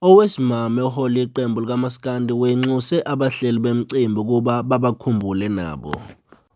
Owesimame ohola iqembu likaMaskandi wenxuse abahleli bemicimbi ukuba babakhumbule nabo.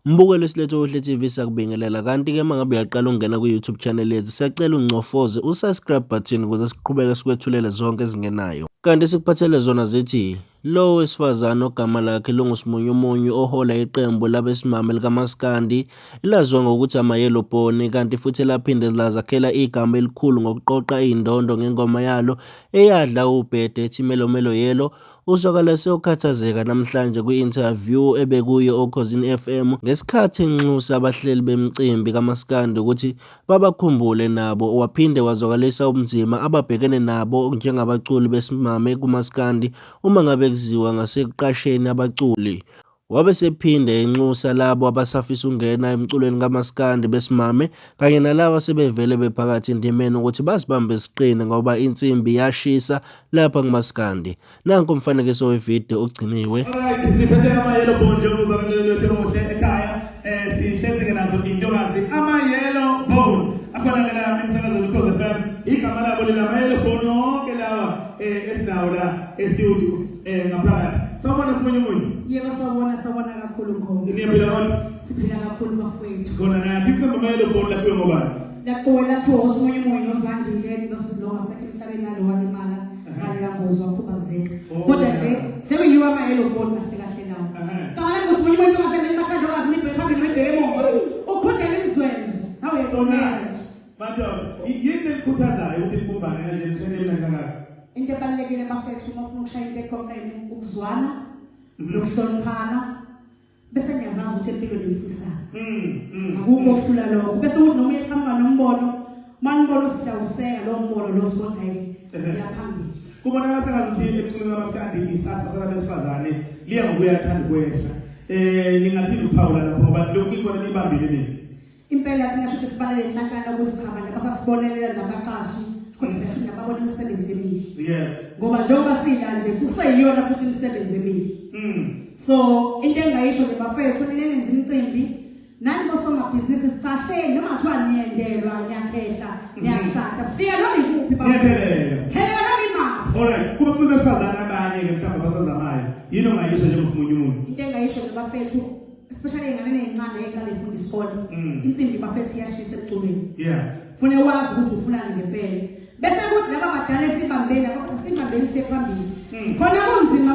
Mbukelo silethe Ohle TV sakubingelela, kanti-ke uma ngabe uyaqala ukungena ku-YouTube channel yethu siyacela uncofoze u-subscribe button ukuze siqhubeke sikwethulele zonke ezingenayo. Kanti sikuphathele zona zithi, lo wesifazane ogama lakhe lunguSimunye ohola iqembu labesimame likaMaskandi elaziwa ngokuthi ama-Yellow Bone, kanti futhi laphinde lazakhela igama elikhulu ngokuqoqa iy'ndondo ngengoma yalo eyadla ubhede ethi Melo Melo Yellow. Uzwakala seyokhathazeka namhlanje kwi-interview ebekuyo Okhosini FM ngesikhathi enxusa abahleli bemicimbi kaMaskandi ukuthi babakhumbule nabo. Waphinde wazwakalisa ubunzima ababhekene nabo njengabaculi besimame kuMaskandi uma ngabe kuziwa ngasekuqasheni abaculi. Wabe sephinde enxusa labo abasafisa ukungena emculweni kaMaskandi besimame kanye nalabo asebevele bephakathi endimeni ukuthi bazibambe isiqine ngoba insimbi yashisa lapha kuMaskandi. Nanku umfanekiso wevideo ogciniwe. Siphethe ama-Yellow Bone njengoba lethe Ohle ekhaya. Sihlezi nazo intokazi ama-Yellow Bone akhona la emsakazweni Ukhozi FM. Igama labo lama-Yellow Bone yonke lawa esinawo la e-studio ngaphakathi. Sawubona Simunye. Yebo sawubona kakhulu Mkhongo. Niyaphila kodwa? Siphila kakhulu bafowethu. Khona nathi iqembu ama-Yellow Bone laphiwe ngobani? Lapho Simunye noZandile noSizilonga sakhe emhlabeni nalo walimala kanye kangozi wakhubazeka. Kodwa nje sekuyiwa ama-Yellow Bone kahle lawo. Kanti ngoSimunye ntokazi bathanda ukwazi nibheke phambili nibheke emuva. Ukhundela imizwenzo. Nawe yezona. Manje yini ekukhuthazayo ukuthi nibumbane kanje nithendelana kangaka? Into ebalulekile bafethu uma ufuna ukushaya into eqoqene ukuzwana nokuhloniphana bese niyazazi ukuthi empilweni niyifisayo. Akukho okuhlula lokho. Bese uthi noma uyeqhamuka nombono, manibona siyawuseka lo mbono lo sikonke siyaphambili. Kubonakala sengathi emculweni kaMaskandi isasa sabesifazane liya ngokuyathanda kwehla. Ningathini ukuphawula lapho ngoba lokhu ikhona nibambile nini? Impela thina shothi sibalele inhlangano ukuthi cha abantu abasasibonelela nabaqashi kodwa futhi nababona imisebenzi emihle. Yeah. Ngoba njengoba sila nje kuseyiyona futhi imisebenzi emihle. So into engayisho nje bafethu nenenza imicimbi nani bosomabhizinisi siqasheni noma kuthiwa niyendelwa nyakhehla niyashada sifika noma ikuphi Niyathelela. Sithela noma imaphi. Alright, kuba kuba besifazane abanye ke mhlawumbe abasazamayo. Yini ongayisho njengoSimunye? Into engayisho nje bafethu especially ingane ezincane eziqala ifunda isikole insimbi bafethu iyashisa eculweni. Yeah. Fune wazi ukuthi ufunani ngempela. Bese kuthi laba badala esibambeni abafuna simbambeni siye phambili. Khona kunzima